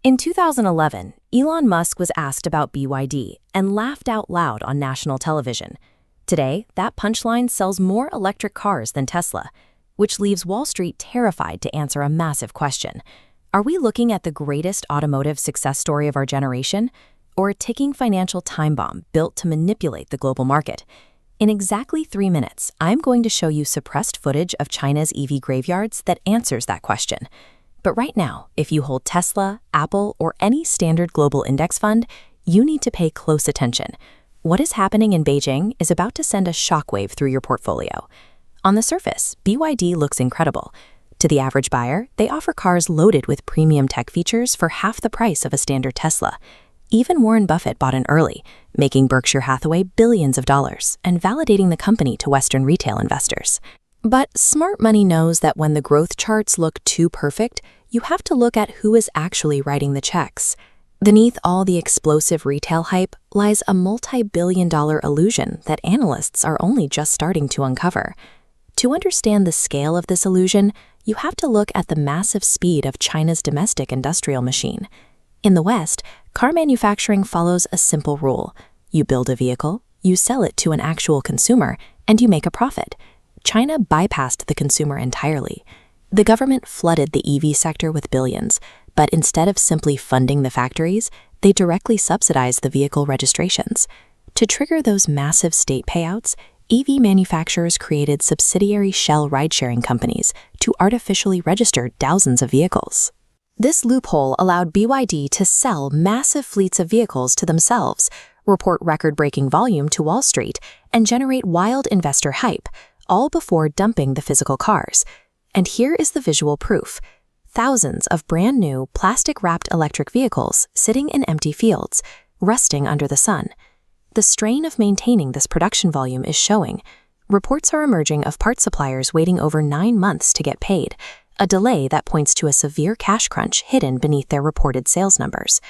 In 2011, Elon Musk was asked about BYD and laughed out loud on national television. Today, that punchline sells more electric cars than Tesla, which leaves Wall Street terrified to answer a massive question. Are we looking at the greatest automotive success story of our generation, or a ticking financial time bomb built to manipulate the global market? In exactly 3 minutes, I'm going to show you suppressed footage of China's EV graveyards that answers that question. But right now, if you hold Tesla, Apple, or any standard global index fund, you need to pay close attention. What is happening in Beijing is about to send a shockwave through your portfolio. On the surface, BYD looks incredible. To the average buyer, they offer cars loaded with premium tech features for half the price of a standard Tesla. Even Warren Buffett bought in early, making Berkshire Hathaway billions of dollars and validating the company to Western retail investors. But smart money knows that when the growth charts look too perfect, you have to look at who is actually writing the checks. Beneath all the explosive retail hype lies a multi-billion-dollar illusion that analysts are only just starting to uncover. To understand the scale of this illusion, you have to look at the massive speed of China's domestic industrial machine. In the West, car manufacturing follows a simple rule. You build a vehicle, you sell it to an actual consumer, and you make a profit. China bypassed the consumer entirely. The government flooded the EV sector with billions, but instead of simply funding the factories, they directly subsidized the vehicle registrations. To trigger those massive state payouts, EV manufacturers created subsidiary shell ride-sharing companies to artificially register thousands of vehicles. This loophole allowed BYD to sell massive fleets of vehicles to themselves, report record-breaking volume to Wall Street, and generate wild investor hype, all before dumping the physical cars. And here is the visual proof. Thousands of brand-new, plastic-wrapped electric vehicles sitting in empty fields, rusting under the sun. The strain of maintaining this production volume is showing. Reports are emerging of part suppliers waiting over 9 months to get paid, a delay that points to a severe cash crunch hidden beneath their reported sales numbers.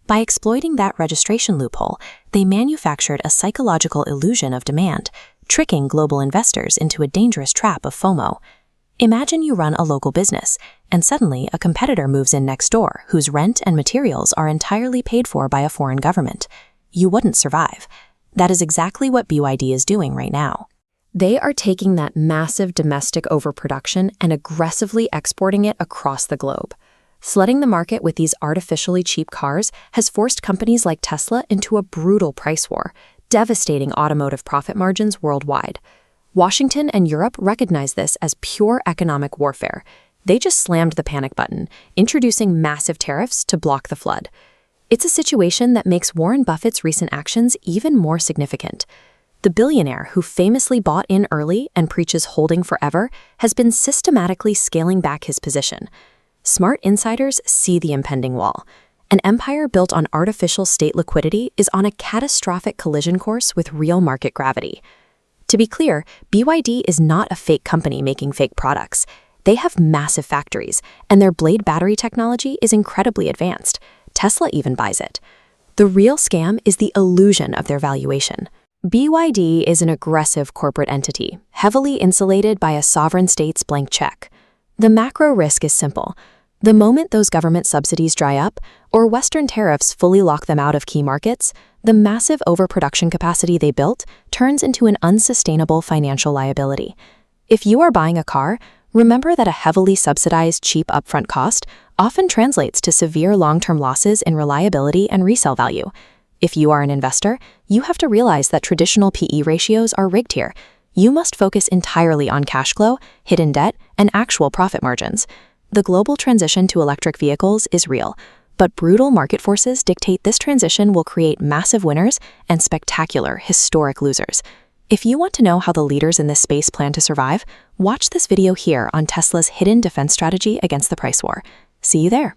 By exploiting that registration loophole, they manufactured a psychological illusion of demand, tricking global investors into a dangerous trap of FOMO. Imagine you run a local business, and suddenly a competitor moves in next door whose rent and materials are entirely paid for by a foreign government. You wouldn't survive. That is exactly what BYD is doing right now. They are taking that massive domestic overproduction and aggressively exporting it across the globe. Flooding the market with these artificially cheap cars has forced companies like Tesla into a brutal price war, devastating automotive profit margins worldwide. Washington and Europe recognize this as pure economic warfare. They just slammed the panic button, introducing massive tariffs to block the flood. It's a situation that makes Warren Buffett's recent actions even more significant. The billionaire who famously bought in early and preaches holding forever has been systematically scaling back his position. Smart insiders see the impending wall. An empire built on artificial state liquidity is on a catastrophic collision course with real market gravity. To be clear, BYD is not a fake company making fake products. They have massive factories, and their blade battery technology is incredibly advanced. Tesla even buys it. The real scam is the illusion of their valuation. BYD is an aggressive corporate entity, heavily insulated by a sovereign state's blank check. The macro risk is simple. The moment those government subsidies dry up, or Western tariffs fully lock them out of key markets, the massive overproduction capacity they built turns into an unsustainable financial liability. If you are buying a car, remember that a heavily subsidized cheap upfront cost often translates to severe long-term losses in reliability and resale value. If you are an investor, you have to realize that traditional PE ratios are rigged here. You must focus entirely on cash flow, hidden debt, and actual profit margins. The global transition to electric vehicles is real, but brutal market forces dictate this transition will create massive winners and spectacular, historic losers. If you want to know how the leaders in this space plan to survive, watch this video here on Tesla's hidden defense strategy against the price war. See you there.